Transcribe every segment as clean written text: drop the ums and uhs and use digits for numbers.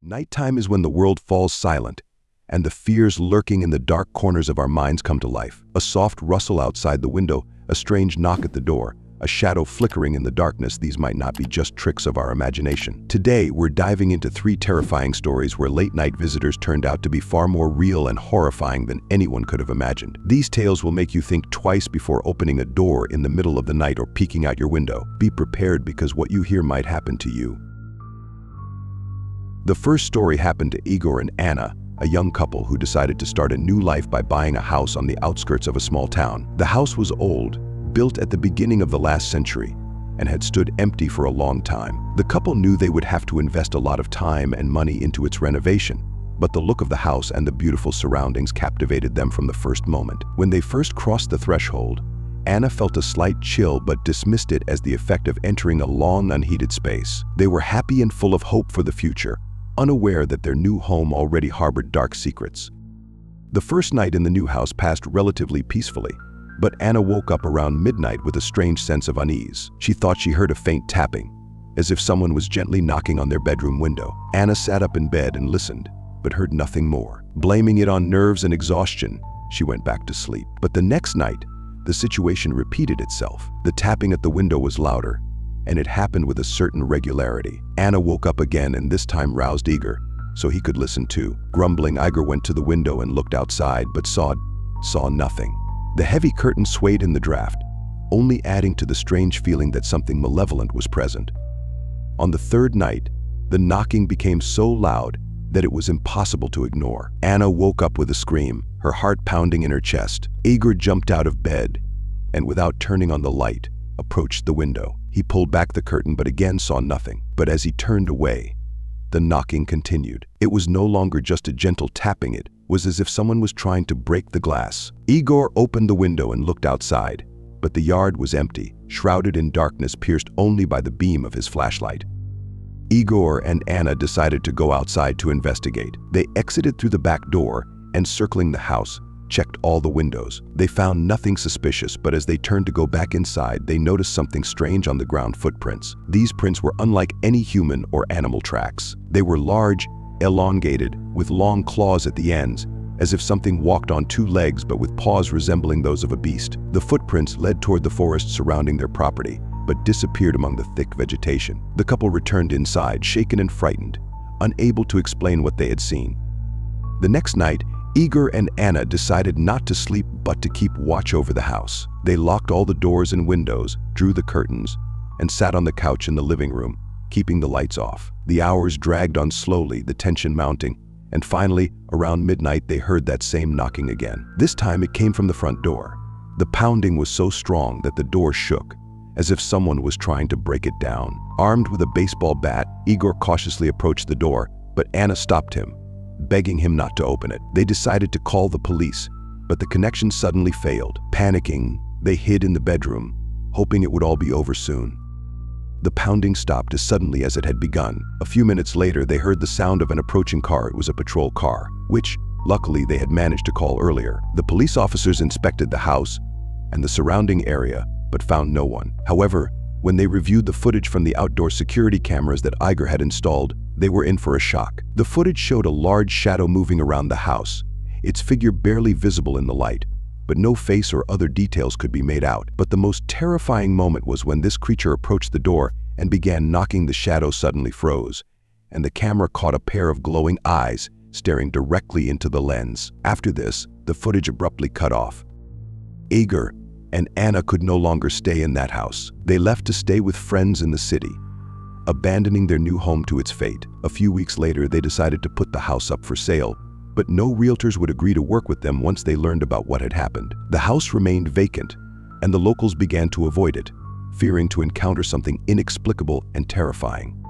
Nighttime is when the world falls silent, and the fears lurking in the dark corners of our minds come to life. A soft rustle outside the window, a strange knock at the door, a shadow flickering in the darkness. These might not be just tricks of our imagination. Today, we're diving into 3 terrifying stories where late-night visitors turned out to be far more real and horrifying than anyone could have imagined. These tales will make you think twice before opening a door in the middle of the night or peeking out your window. Be prepared, because what you hear might happen to you. The first story happened to Igor and Anna, a young couple who decided to start a new life by buying a house on the outskirts of a small town. The house was old, built at the beginning of the last century, and had stood empty for a long time. The couple knew they would have to invest a lot of time and money into its renovation, but the look of the house and the beautiful surroundings captivated them from the first moment. When they first crossed the threshold, Anna felt a slight chill but dismissed it as the effect of entering a long, unheated space. They were happy and full of hope for the future, unaware that their new home already harbored dark secrets. The first night in the new house passed relatively peacefully, but Anna woke up around midnight with a strange sense of unease. She thought she heard a faint tapping, as if someone was gently knocking on their bedroom window. Anna sat up in bed and listened, but heard nothing more. Blaming it on nerves and exhaustion, she went back to sleep. But the next night, the situation repeated itself. The tapping at the window was louder, and it happened with a certain regularity. Anna woke up again, and this time roused Igor, so he could listen too. Grumbling, Igor went to the window and looked outside, but saw nothing. The heavy curtain swayed in the draft, only adding to the strange feeling that something malevolent was present. On the third night, the knocking became so loud that it was impossible to ignore. Anna woke up with a scream, her heart pounding in her chest. Igor jumped out of bed and, without turning on the light, approached the window. He pulled back the curtain but again saw nothing. But as he turned away, the knocking continued. It was no longer just a gentle tapping, it was as if someone was trying to break the glass. Igor opened the window and looked outside, but the yard was empty, shrouded in darkness pierced only by the beam of his flashlight. Igor and Anna decided to go outside to investigate. They exited through the back door and, circling the house, checked all the windows. They found nothing suspicious, but as they turned to go back inside, they noticed something strange on the ground: footprints. These prints were unlike any human or animal tracks. They were large, elongated, with long claws at the ends, as if something walked on 2 legs but with paws resembling those of a beast. The footprints led toward the forest surrounding their property, but disappeared among the thick vegetation. The couple returned inside, shaken and frightened, unable to explain what they had seen. The next night, Igor and Anna decided not to sleep but to keep watch over the house. They locked all the doors and windows, drew the curtains, and sat on the couch in the living room, keeping the lights off. The hours dragged on slowly, the tension mounting, and finally, around midnight, they heard that same knocking again. This time it came from the front door. The pounding was so strong that the door shook, as if someone was trying to break it down. Armed with a baseball bat, Igor cautiously approached the door, but Anna stopped him, begging him not to open it. They decided to call the police, but the connection suddenly failed. Panicking, they hid in the bedroom, hoping it would all be over soon. The pounding stopped as suddenly as it had begun. A few minutes later, they heard the sound of an approaching car. It was a patrol car, which, luckily, they had managed to call earlier. The police officers inspected the house and the surrounding area, but found no one. However, when they reviewed the footage from the outdoor security cameras that Igor had installed, they were in for a shock. The footage showed a large shadow moving around the house, its figure barely visible in the light, but no face or other details could be made out. But the most terrifying moment was when this creature approached the door and began knocking. The shadow suddenly froze, and the camera caught a pair of glowing eyes staring directly into the lens. After this, the footage abruptly cut off. Igor and Anna could no longer stay in that house. They left to stay with friends in the city, abandoning their new home to its fate. A few weeks later, they decided to put the house up for sale, but no realtors would agree to work with them once they learned about what had happened. The house remained vacant, and the locals began to avoid it, fearing to encounter something inexplicable and terrifying.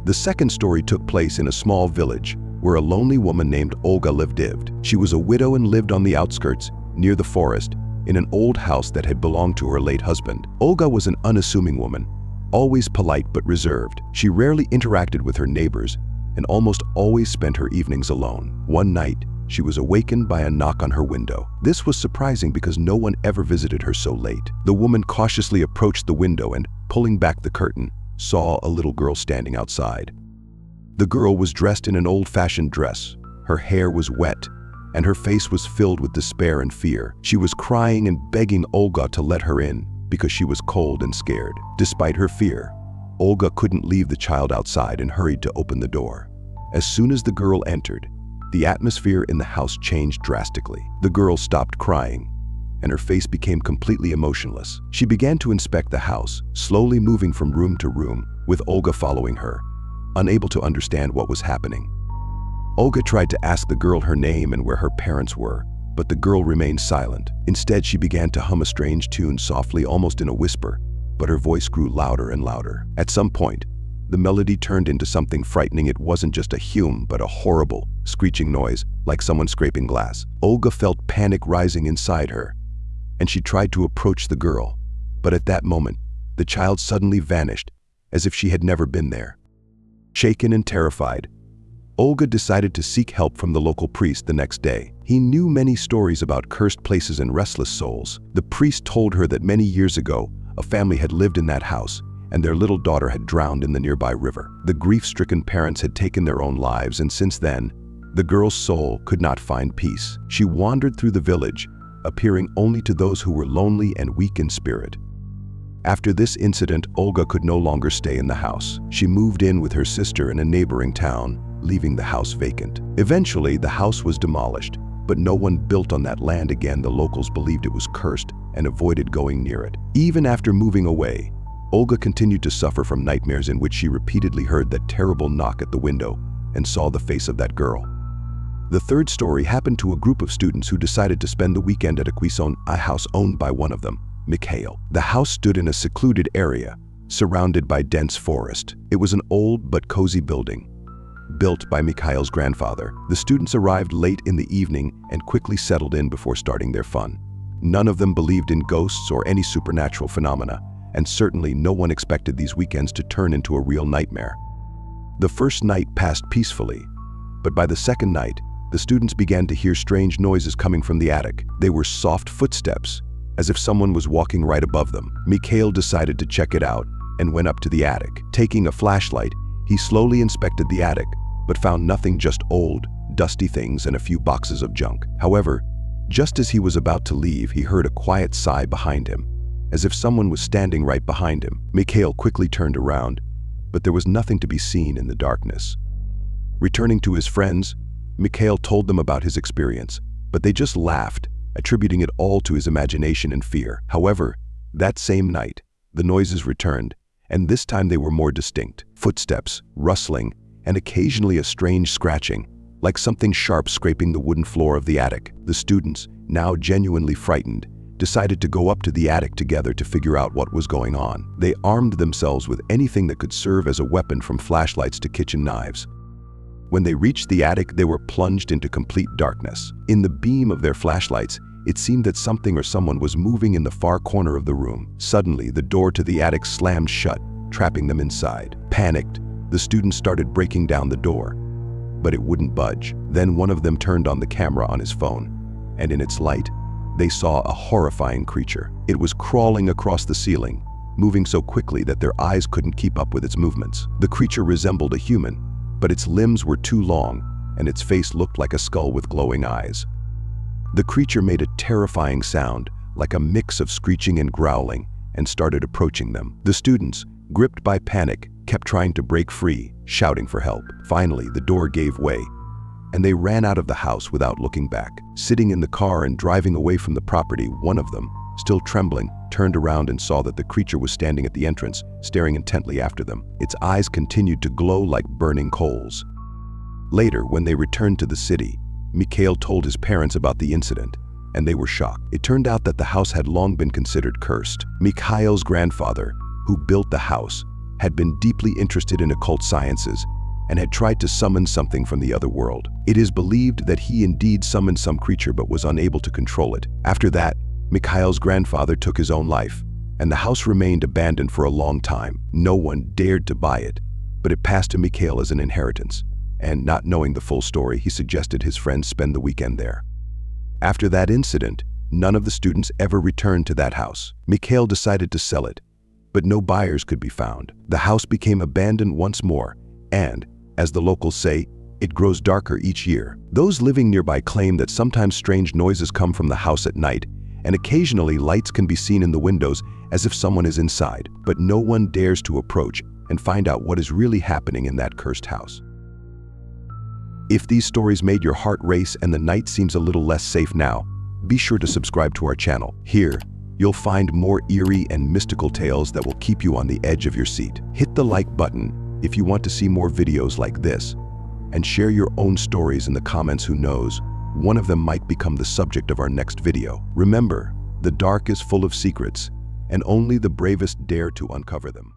The second story took place in a small village where a lonely woman named Olga lived. She was a widow and lived on the outskirts, near the forest, in an old house that had belonged to her late husband. Olga was an unassuming woman, always polite but reserved. She rarely interacted with her neighbors and almost always spent her evenings alone. One night, she was awakened by a knock on her window. This was surprising because no one ever visited her so late. The woman cautiously approached the window and, pulling back the curtain, saw a little girl standing outside. The girl was dressed in an old-fashioned dress. Her hair was wet, and her face was filled with despair and fear. She was crying and begging Olga to let her in because she was cold and scared. Despite her fear, Olga couldn't leave the child outside and hurried to open the door. As soon as the girl entered, the atmosphere in the house changed drastically. The girl stopped crying, and her face became completely emotionless. She began to inspect the house, slowly moving from room to room, with Olga following her, unable to understand what was happening. Olga tried to ask the girl her name and where her parents were, but the girl remained silent. Instead, she began to hum a strange tune softly, almost in a whisper, but her voice grew louder and louder. At some point, the melody turned into something frightening. It wasn't just a hum, but a horrible, screeching noise, like someone scraping glass. Olga felt panic rising inside her, and she tried to approach the girl. But at that moment, the child suddenly vanished, as if she had never been there. Shaken and terrified, Olga decided to seek help from the local priest the next day. He knew many stories about cursed places and restless souls. The priest told her that many years ago, a family had lived in that house, and their little daughter had drowned in the nearby river. The grief-stricken parents had taken their own lives, and since then, the girl's soul could not find peace. She wandered through the village, appearing only to those who were lonely and weak in spirit. After this incident, Olga could no longer stay in the house. She moved in with her sister in a neighboring town, leaving the house vacant. Eventually, the house was demolished, but no one built on that land again. The locals believed it was cursed and avoided going near it. Even after moving away, Olga continued to suffer from nightmares in which she repeatedly heard that terrible knock at the window and saw the face of that girl. The third story happened to a group of students who decided to spend the weekend at a house owned by one of them, Mikhail. The house stood in a secluded area, surrounded by dense forest. It was an old but cozy building, built by Mikhail's grandfather. The students arrived late in the evening and quickly settled in before starting their fun. None of them believed in ghosts or any supernatural phenomena, and certainly no one expected these weekends to turn into a real nightmare. The first night passed peacefully, but by the second night, the students began to hear strange noises coming from the attic. They were soft footsteps, as if someone was walking right above them. Mikhail decided to check it out and went up to the attic. Taking a flashlight, he slowly inspected the attic, but found nothing, just old, dusty things and a few boxes of junk. However, just as he was about to leave, he heard a quiet sigh behind him, as if someone was standing right behind him. Mikhail quickly turned around, but there was nothing to be seen in the darkness. Returning to his friends, Mikhail told them about his experience, but they just laughed, attributing it all to his imagination and fear. However, that same night, the noises returned, and this time they were more distinct. Footsteps, rustling, and occasionally a strange scratching, like something sharp scraping the wooden floor of the attic. The students, now genuinely frightened, decided to go up to the attic together to figure out what was going on. They armed themselves with anything that could serve as a weapon, from flashlights to kitchen knives. When they reached the attic, they were plunged into complete darkness. In the beam of their flashlights, it seemed that something or someone was moving in the far corner of the room. Suddenly, the door to the attic slammed shut, trapping them inside. Panicked, the students started breaking down the door, but it wouldn't budge. Then one of them turned on the camera on his phone, and in its light, they saw a horrifying creature. It was crawling across the ceiling, moving so quickly that their eyes couldn't keep up with its movements. The creature resembled a human, but its limbs were too long, and its face looked like a skull with glowing eyes. The creature made a terrifying sound, like a mix of screeching and growling, and started approaching them. The students, gripped by panic, kept trying to break free, shouting for help. Finally, the door gave way, and they ran out of the house without looking back. Sitting in the car and driving away from the property, one of them, still trembling, turned around and saw that the creature was standing at the entrance, staring intently after them. Its eyes continued to glow like burning coals. Later, when they returned to the city, Mikhail told his parents about the incident, and they were shocked. It turned out that the house had long been considered cursed. Mikhail's grandfather, who built the house, had been deeply interested in occult sciences and had tried to summon something from the other world. It is believed that he indeed summoned some creature but was unable to control it. After that, Mikhail's grandfather took his own life, and the house remained abandoned for a long time. No one dared to buy it, but it passed to Mikhail as an inheritance, and not knowing the full story, he suggested his friends spend the weekend there. After that incident, none of the students ever returned to that house. Mikhail decided to sell it, but no buyers could be found. The house became abandoned once more, and, As the locals say, it grows darker each year. Those living nearby claim that sometimes strange noises come from the house at night, and occasionally lights can be seen in the windows as if someone is inside, but no one dares to approach and find out what is really happening in that cursed house. If these stories made your heart race and the night seems a little less safe now, be sure to subscribe to our channel. Here, you'll find more eerie and mystical tales that will keep you on the edge of your seat. Hit the like button if you want to see more videos like this, and share your own stories in the comments. Who knows, one of them might become the subject of our next video. Remember, the dark is full of secrets, and only the bravest dare to uncover them.